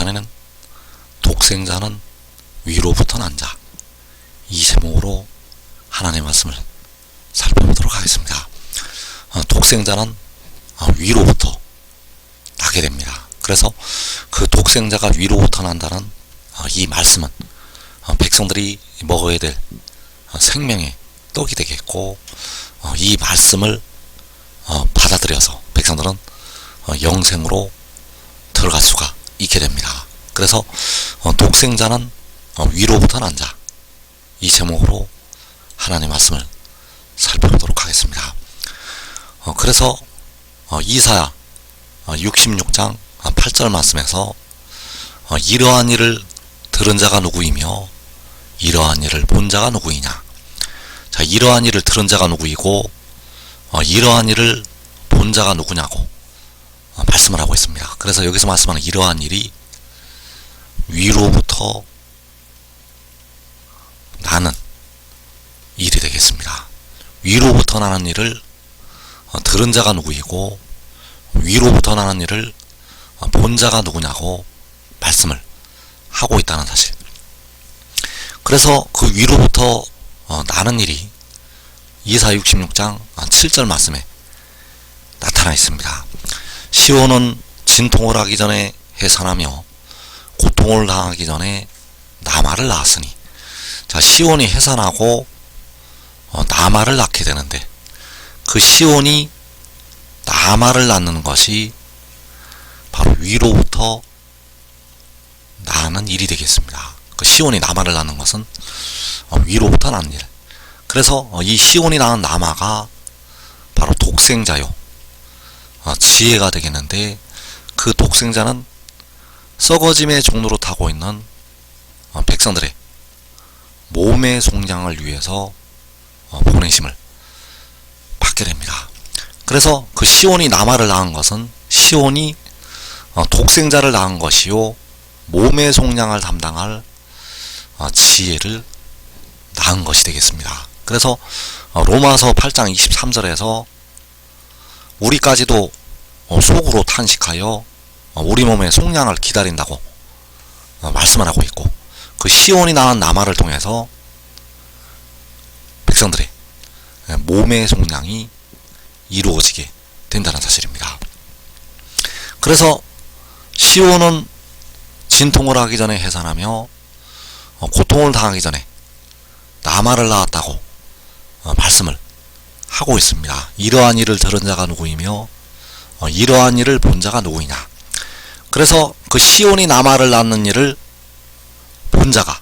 시간에는 독생자는 위로부터 난 자, 이 제목으로 하나님의 말씀을 살펴보도록 하겠습니다. 독생자는 위로부터 나게 됩니다. 그래서 그 독생자가 위로부터 난다는 이 말씀은 백성들이 먹어야 될 생명의 떡이 되겠고, 이 말씀을 받아들여서 백성들은 영생으로 들어갈 수가 있게 됩니다. 그래서 독생자는 위로부터 난 자, 이 제목으로 하나님의 말씀을 살펴보도록 하겠습니다. 그래서 이사야 66장 8절 말씀에서 이러한 일을 들은 자가 누구이며 이러한 일을 본 자가 누구이냐. 자, 이러한 일을 들은 자가 누구이고 이러한 일을 본 자가 누구냐고 말씀을 하고 있습니다. 그래서 여기서 말씀하는 이러한 일이 위로부터 나는 일이 되겠습니다. 위로부터 나는 일을 들은 자가 누구이고 위로부터 나는 일을 본 자가 누구냐고 말씀을 하고 있다는 사실. 그래서 그 위로부터 나는 일이 이사야 66장 7절 말씀에 나타나 있습니다. 시온은 진통을 하기 전에 해산하며 고통을 당하기 전에 나마를 낳았으니. 자, 시온이 해산하고 나마를 낳게 되는데, 그 시온이 나마를 낳는 것이 바로 위로부터 나는 일이 되겠습니다. 그 시온이 나마를 낳는 것은 위로부터 나는 일. 그래서 이 시온이 낳은 나마가 바로 독생자요, 지혜가 되겠는데, 그 독생자는 썩어짐의 종로로 타고 있는 백성들의 몸의 속량을 위해서 보내심을 받게 됩니다. 그래서 그 시온이 나마를 낳은 것은 시온이 독생자를 낳은 것이요, 몸의 속량을 담당할 지혜를 낳은 것이 되겠습니다. 그래서 로마서 8장 23절에서 우리까지도 속으로 탄식하여 우리 몸의 속량을 기다린다고 말씀을 하고 있고, 그 시온이 낳은 나마를 통해서 백성들의 몸의 속량이 이루어지게 된다는 사실입니다. 그래서 시온은 진통을 하기 전에 해산하며 고통을 당하기 전에 나마를 낳았다고 말씀을 하고 있습니다. 이러한 일을 들은 자가 누구이며 이러한 일을 본 자가 누구이냐. 그래서 그 시온이 나마를 낳는 일을 본 자가,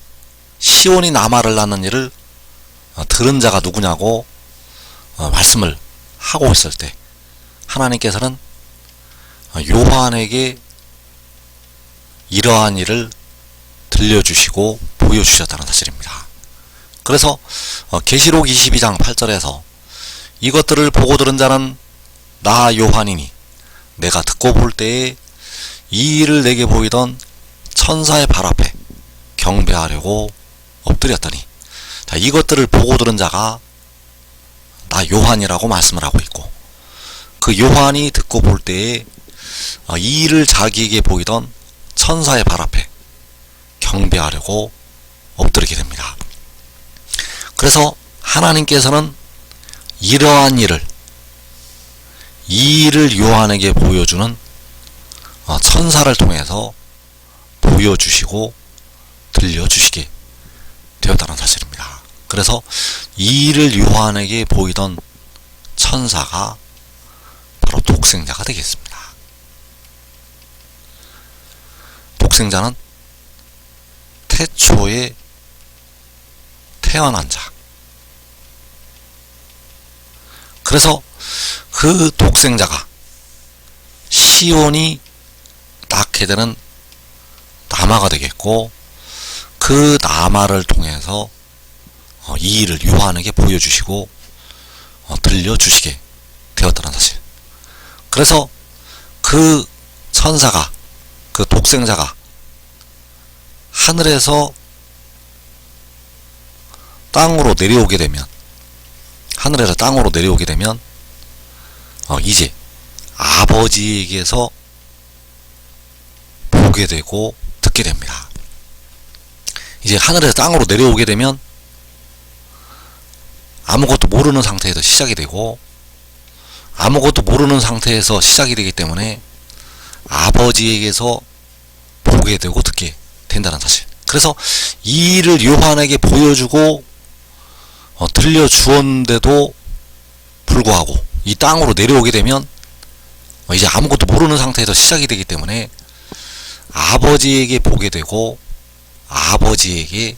시온이 나마를 낳는 일을 들은 자가 누구냐고 말씀을 하고 있을 때, 하나님께서는 요한에게 이러한 일을 들려주시고 보여주셨다는 사실입니다. 그래서 계시록 22장 8절에서 이것들을 보고 들은 자는 나 요한이니 내가 듣고 볼 때에 이 일을 내게 보이던 천사의 발 앞에 경배하려고 엎드렸더니. 자, 이것들을 보고 들은 자가 나 요한이라고 말씀을 하고 있고, 그 요한이 듣고 볼 때에 이 일을 자기에게 보이던 천사의 발 앞에 경배하려고 엎드리게 됩니다. 그래서 하나님께서는 이러한 일을, 이 일을 요한에게 보여주는 천사를 통해서 보여주시고 들려주시게 되었다는 사실입니다. 그래서 이 일을 요한에게 보이던 천사가 바로 독생자가 되겠습니다. 독생자는 태초에 태어난 자. 그래서 그 독생자가 시온이 낳게 되는 나마가 되겠고, 그 나마를 통해서 이 일을 요한에게 보여주시고 들려주시게 되었다는 사실. 그래서 그 천사가, 그 독생자가 하늘에서 땅으로 내려오게 되면, 하늘에서 땅으로 내려오게 되면 이제 아버지에게서 보게 되고 듣게 됩니다. 이제 하늘에서 땅으로 내려오게 되면 아무것도 모르는 상태에서 시작이 되고, 아무것도 모르는 상태에서 시작이 되기 때문에 아버지에게서 보게 되고 듣게 된다는 사실. 그래서 이 일을 요한에게 보여주고 들려주었는데도 불구하고 이 땅으로 내려오게 되면 이제 아무것도 모르는 상태에서 시작이 되기 때문에 아버지에게 보게 되고 아버지에게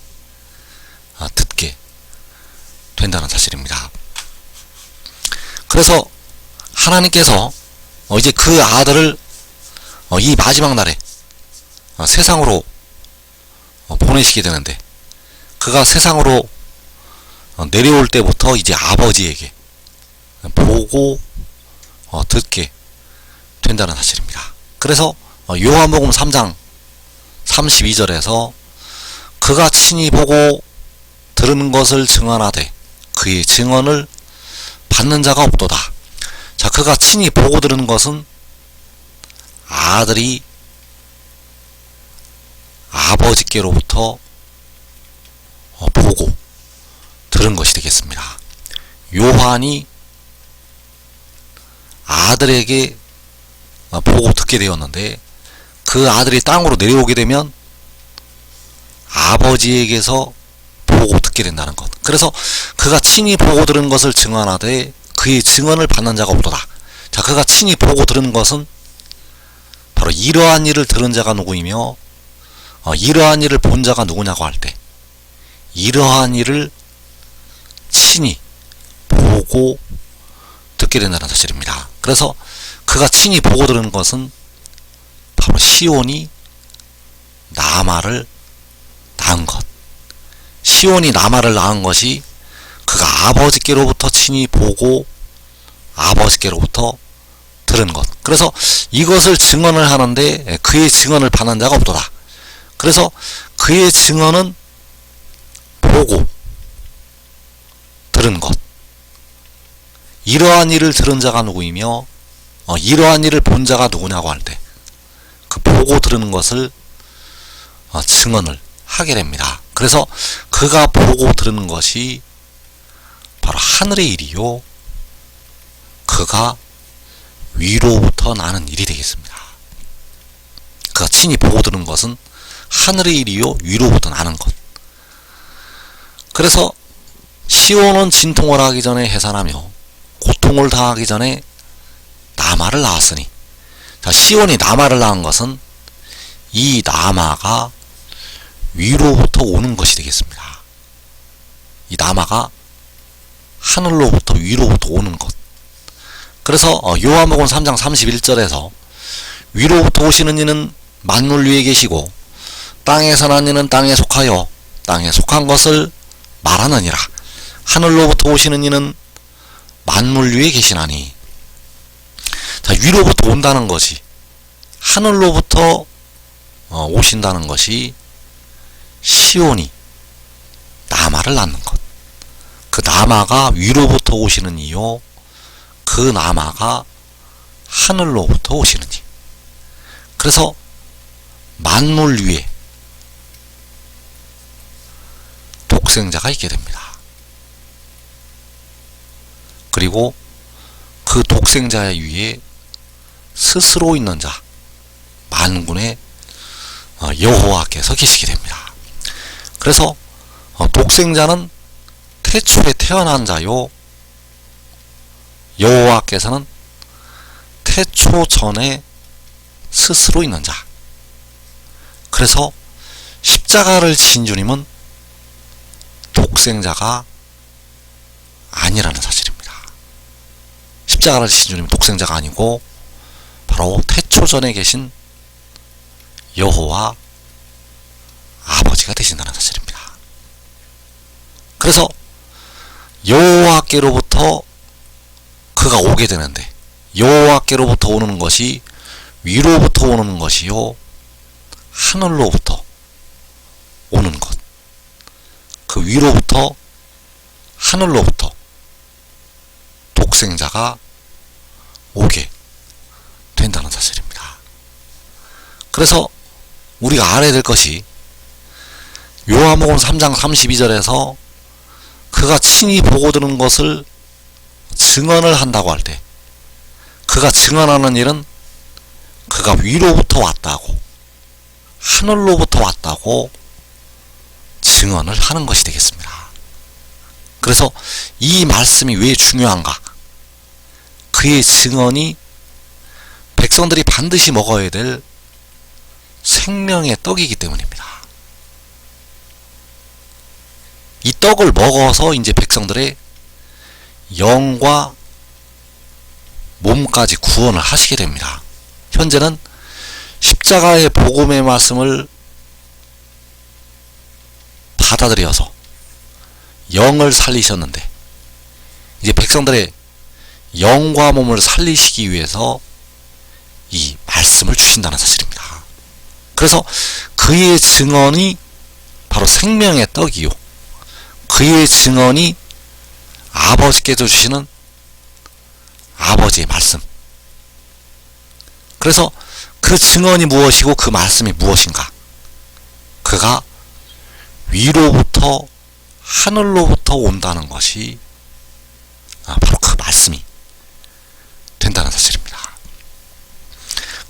듣게 된다는 사실입니다. 그래서 하나님께서 이제 그 아들을 이 마지막 날에 세상으로 보내시게 되는데, 그가 세상으로 내려올 때부터 이제 아버지에게 보고 듣게 된다는 사실입니다. 그래서 요한복음 3장 32절에서 그가 친히 보고 들은 것을 증언하되 그의 증언을 받는 자가 없도다. 자, 그가 친히 보고 들은 것은 아들이 아버지께로부터 보고 들은 것이 되겠습니다. 요한이 아들에게 보고 듣게 되었는데, 그 아들이 땅으로 내려오게 되면 아버지에게서 보고 듣게 된다는 것. 그래서 그가 친히 보고 들은 것을 증언하되 그의 증언을 받는 자가 없도다. 자, 그가 친히 보고 들은 것은 바로 이러한 일을 들은 자가 누구이며 이러한 일을 본 자가 누구냐고 할 때, 이러한 일을 친히 보고 듣게 된다는 사실입니다. 그래서 그가 친히 보고 들은 것은 바로 시온이 나마를 낳은 것. 시온이 나마를 낳은 것이 그가 아버지께로부터 친히 보고 아버지께로부터 들은 것. 그래서 이것을 증언을 하는데 그의 증언을 받는 자가 없도다. 그래서 그의 증언은 보고 들은 것. 이러한 일을 들은 자가 누구이며 이러한 일을 본 자가 누구냐고 할 때 그 보고 들은 것을 증언을 하게 됩니다. 그래서 그가 보고 들은 것이 바로 하늘의 일이요 그가 위로부터 나는 일이 되겠습니다. 그가 친히 보고 들은 것은 하늘의 일이요 위로부터 나는 것. 그래서 시온은 진통을 하기 전에 해산하며 고통을 당하기 전에 나마를 낳았으니, 자, 시온이 나마를 낳은 것은 이 나마가 위로부터 오는 것이 되겠습니다. 이 나마가 하늘로부터 위로부터 오는 것. 그래서 요한복음 3장 31절에서 위로부터 오시는 이는 만물 위에 계시고 땅에서 난 이는 땅에 속하여 땅에 속한 것을 말하느니라. 하늘로부터 오시는 이는 만물 위에 계시나니. 자, 위로부터 온다는 것이, 하늘로부터 오신다는 것이 시온이 나마를 낳는 것. 그 나마가 위로부터 오시는 이요 그 나마가 하늘로부터 오시는 이. 그래서 만물 위에 독생자가 있게 됩니다. 그리고 그 독생자 위에 스스로 있는 자, 만군의 여호와께서 계시게 됩니다. 그래서 독생자는 태초에 태어난 자요 여호와께서는 태초 전에 스스로 있는 자. 그래서 십자가를 지신 주님은 독생자가 아니라는 사실입니다. 십자가를 지신 주님은 독생자가 아니고 바로 태초 전에 계신 여호와 아버지가 되신다는 사실입니다. 그래서 여호와께로부터 그가 오게 되는데, 여호와께로부터 오는 것이 위로부터 오는 것이요 하늘로부터 오는 것. 그 위로부터 하늘로부터 독생자가 오게 된다는 사실입니다. 그래서 우리가 알아야 될 것이 요한복음 3장 32절에서 그가 친히 보고 들은 것을 증언을 한다고 할 때 그가 증언하는 일은 그가 위로부터 왔다고 하늘로부터 왔다고 증언을 하는 것이 되겠습니다. 그래서 이 말씀이 왜 중요한가? 그의 증언이 백성들이 반드시 먹어야 될 생명의 떡이기 때문입니다. 이 떡을 먹어서 이제 백성들의 영과 몸까지 구원을 하시게 됩니다. 현재는 십자가의 복음의 말씀을 받아들여서 영을 살리셨는데 이제 백성들의 영과 몸을 살리시기 위해서 이 말씀을 주신다는 사실입니다. 그래서 그의 증언이 바로 생명의 떡이요, 그의 증언이 아버지께서 주시는 아버지의 말씀. 그래서 그 증언이 무엇이고 그 말씀이 무엇인가? 그가 위로부터 하늘로부터 온다는 것이 바로 그 말씀이 된다는 사실입니다.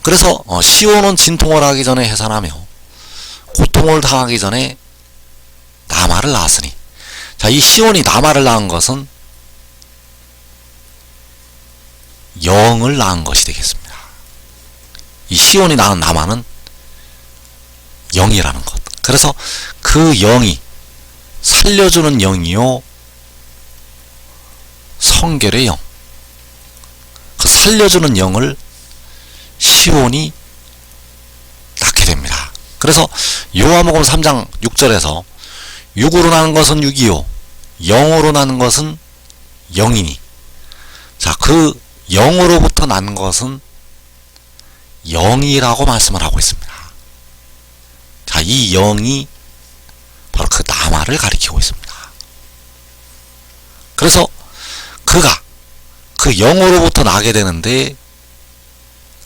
그래서 시온은 진통을 하기 전에 해산하며 고통을 당하기 전에 나마를 낳았으니, 자, 이 시온이 나마를 낳은 것은 영을 낳은 것이 되겠습니다. 이 시온이 낳은 나마는 영이라는 것. 그래서 그 영이 살려주는 영이요, 성결의 영, 그 살려주는 영을 시온이 낳게 됩니다. 그래서 요한복음 3장 6절에서 육으로 나는 것은 육이요 영으로 나는 것은 영이니, 자, 그 영으로부터 난 것은 영이라고 말씀을 하고 있습니다. 자, 이 영이 바로 그 나마를 가리키고 있습니다. 그래서 그가 그 영으로부터 나게 되는데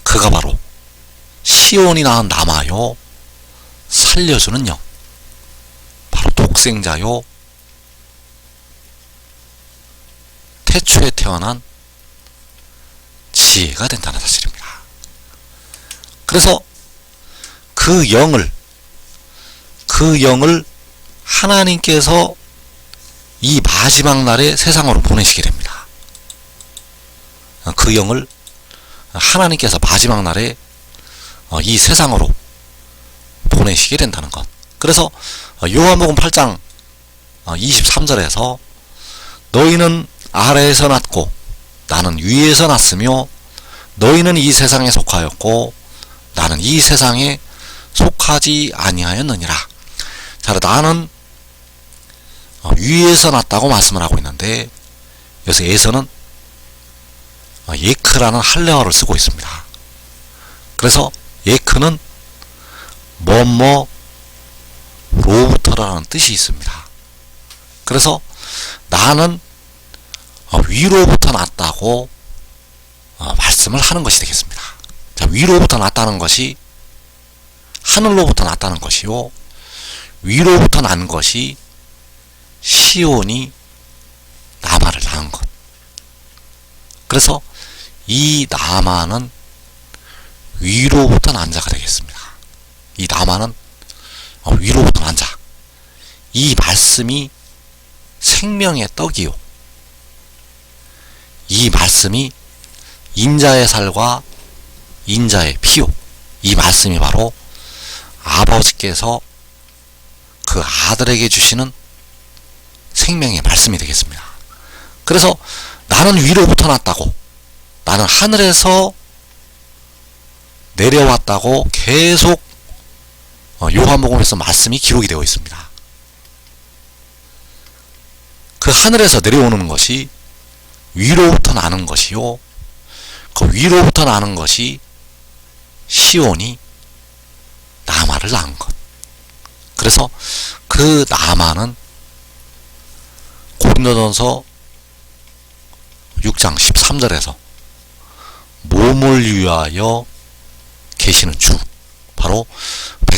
그가 바로 시온이 낳은 나마요, 살려주는 영, 바로 독생자요, 태초에 태어난 지혜가 된다는 사실입니다. 그래서 그 영을 하나님께서 이 마지막 날에 세상으로 보내시게 됩니다. 그 영을 하나님께서 마지막 날에 이 세상으로 보내시게 된다는 것. 그래서 요한복음 8장 23절에서 너희는 아래에서 났고 나는 위에서 났으며 너희는 이 세상에 속하였고 나는 이 세상에 속하지 아니하였느니라. 자, 나는 위에서 났다고 말씀을 하고 있는데 여기서 에서는 예크라는 할례어를 쓰고 있습니다. 그래서 예크는 뭐뭐로부터라는 뜻이 있습니다. 그래서 나는 위로부터 났다고 말씀을 하는 것이 되겠습니다. 자, 위로부터 났다는 것이 하늘로부터 났다는 것이요, 위로부터 난 것이 시온이 나마를 낳은 것. 그래서 이 나마는 위로부터 난 자가 되겠습니다. 이 나마는 위로부터 난 자. 이 말씀이 생명의 떡이요, 이 말씀이 인자의 살과 인자의 피요, 이 말씀이 바로 아버지께서 그 아들에게 주시는 생명의 말씀이 되겠습니다. 그래서 나는 위로부터 났다고, 나는 하늘에서 내려왔다고 계속 요한복음에서 말씀이 기록이 되어 있습니다. 그 하늘에서 내려오는 것이 위로부터 나는 것이요, 그 위로부터 나는 것이 시온이 나마를 낳은 것. 그래서 그 나마는 고린도전서 6장 13절에서 몸을 위하여 계시는 주, 바로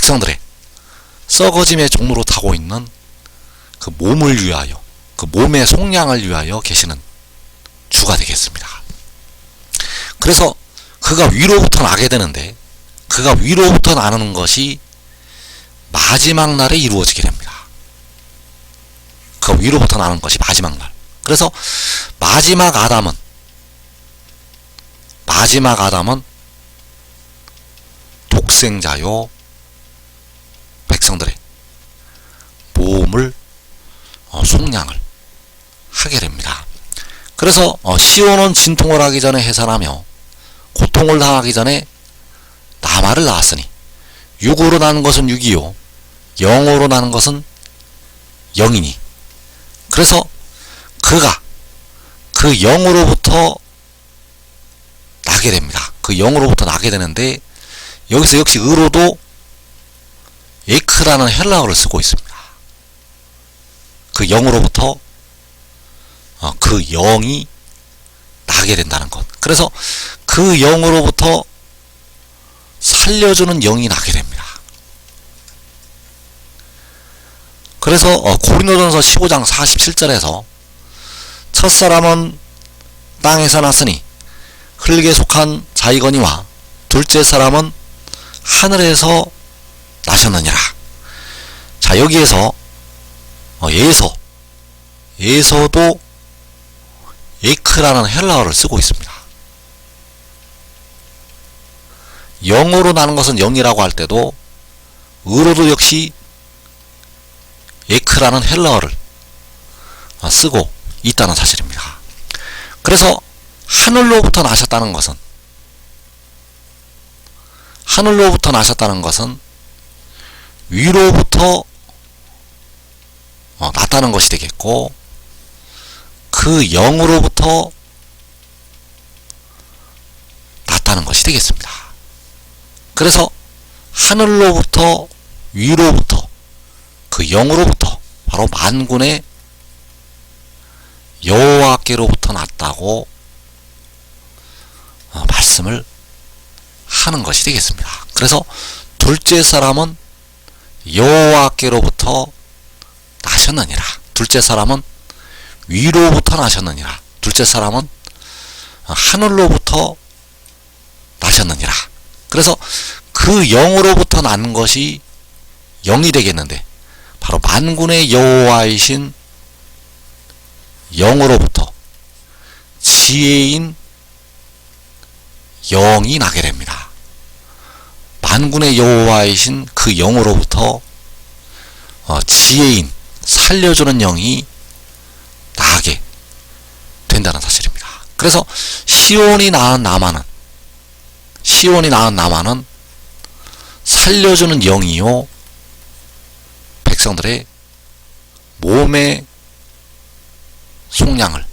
백성들의 썩어짐의 종로로 타고 있는 그 몸을 위하여, 그 몸의 속량을 위하여 계시는 주가 되겠습니다. 그래서 그가 위로부터 나게 되는데, 그가 위로부터 나는 것이 마지막 날에 이루어지게 됩니다. 그 위로부터 나는 것이 마지막 날. 그래서 마지막 아담은 독생자요 백성들의 몸을 속량을 하게 됩니다. 그래서 시온은 진통을 하기 전에 해산하며 고통을 당하기 전에 나말을 낳았으니 육으로 나는 것은 육이요 영으로 나는 것은 영이니. 그래서 그가 그 영으로부터 나게 됩니다. 그 영으로부터 나게 되는데, 여기서 역시 의로도 에크라는 헬라어를 쓰고 있습니다. 그 영으로부터 그 영이 나게 된다는 것. 그래서 그 영으로부터 살려주는 영이 나게 됩니다. 그래서 고린도전서 15장 47절에서 첫사람은 땅에서 났으니 흙에 속한 자이거니와 둘째 사람은 하늘에서 나셨느니라. 자, 여기에서 예서도 에크라는 헬라어를 쓰고 있습니다. 영으로 나는 것은 영이라고 할 때도 의로도 역시 에크라는 헬라어를 쓰고 있다는 사실입니다. 그래서 하늘로부터 나셨다는 것은 위로부터 났다는 것이 되겠고, 그 영으로부터 났다는 것이 되겠습니다. 그래서 하늘로부터 위로부터 그 영으로부터 바로 만군의 여호와께로부터 났다고 말씀을 하는 것이 되겠습니다. 그래서 둘째 사람은 여호와께로부터 나셨느니라. 둘째 사람은 위로부터 나셨느니라. 둘째 사람은 하늘로부터 나셨느니라. 그래서 그 영으로부터 난 것이 영이 되겠는데, 바로 만군의 여호와이신 영으로부터 지혜인 영이 나게 됩니다. 만군의 여호와이신 그 영으로부터 지혜인 살려주는 영이 나게 된다는 사실입니다. 그래서 시온이 낳은 나만은 살려주는 영이요 백성들의 몸의 속량을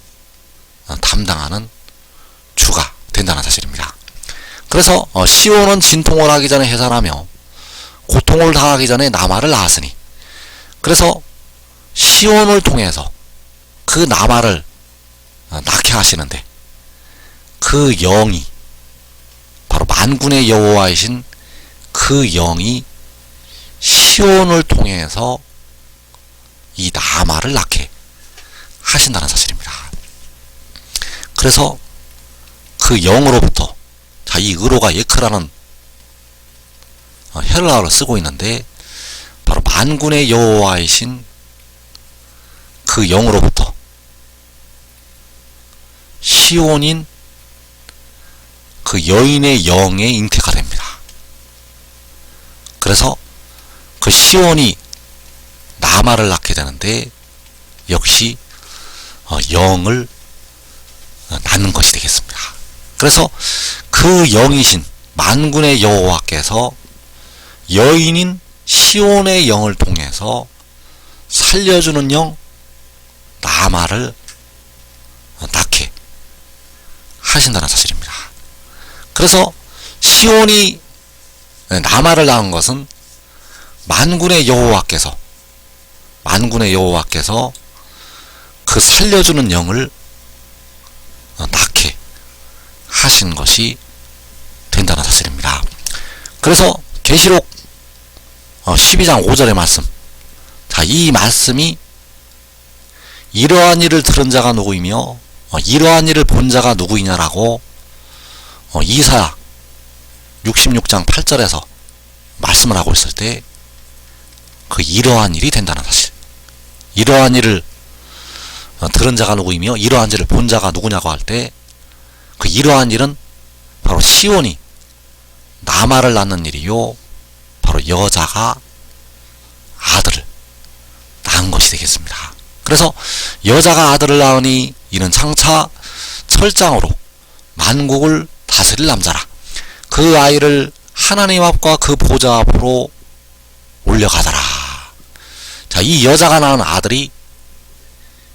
담당하는 주가 된다는 사실입니다. 그래서 시온은 진통을 하기 전에 해산하며 고통을 당하기 전에 나말을 낳았으니, 그래서 시온을 통해서 그 나말을 낳게 하시는데, 그 영이 바로 만군의 여호와이신 그 영이 시온을 통해서 이 나말을 낳게 하신다는 사실입니다. 그래서 그 영으로부터, 자, 이 의로가 예크라는 헬라어를 쓰고 있는데, 바로 만군의 여호와이신 그 영으로부터 시온인 그 여인의 영에 잉태가 됩니다. 그래서 그 시온이 나말을 낳게 되는데, 역시 영을 낳는 것이 되겠습니다. 그래서 그 영이신 만군의 여호와께서 여인인 시온의 영을 통해서 살려주는 영 나말을 낳게 하신다는 사실입니다. 그래서 시온이 나말을 낳은 것은 만군의 여호와께서 그 살려주는 영을 낳게 하신 것이 된다는 사실입니다. 그래서 계시록 12장 5절의 말씀. 자, 이 말씀이 이러한 일을 들은 자가 누구이며 이러한 일을 본 자가 누구이냐라고 이사야 66장 8절에서 말씀을 하고 있을 때 그 이러한 일이 된다는 사실. 이러한 일을 들은 자가 누구이며 이러한 일을 본 자가 누구냐고 할 때 그 이러한 일은 바로 시온이 남아를 낳는 일이요, 바로 여자가 아들을 낳은 것이 되겠습니다. 그래서 여자가 아들을 낳으니 이는 장차 철장으로 만국을 다스릴 남자라. 그 아이를 하나님 앞과 그 보좌 앞으로 올려가더라. 자, 이 여자가 낳은 아들이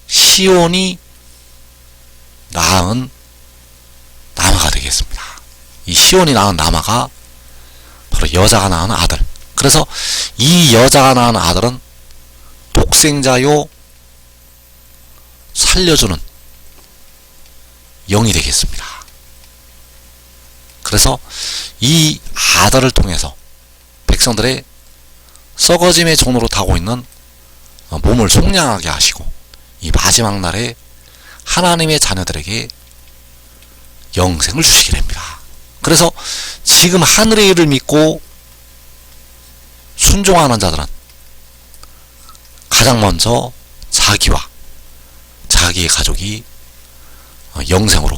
시온이 낳은 남아가 되겠습니다. 이 시온이 낳은 남아가 바로 여자가 낳은 아들. 그래서 이 여자가 낳은 아들은 독생자요 살려주는 영이 되겠습니다. 그래서 이 아들을 통해서 백성들의 썩어짐의 종로로 타고 있는 몸을 속량하게 하시고 이 마지막 날에 하나님의 자녀들에게 영생을 주시게 됩니다. 그래서 지금 하늘의 일을 믿고 순종하는 자들은 가장 먼저 자기와 자기의 가족이 영생으로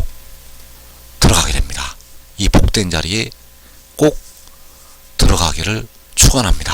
들어가게 됩니다. 이 복된 자리에 꼭 들어가기를 축원합니다.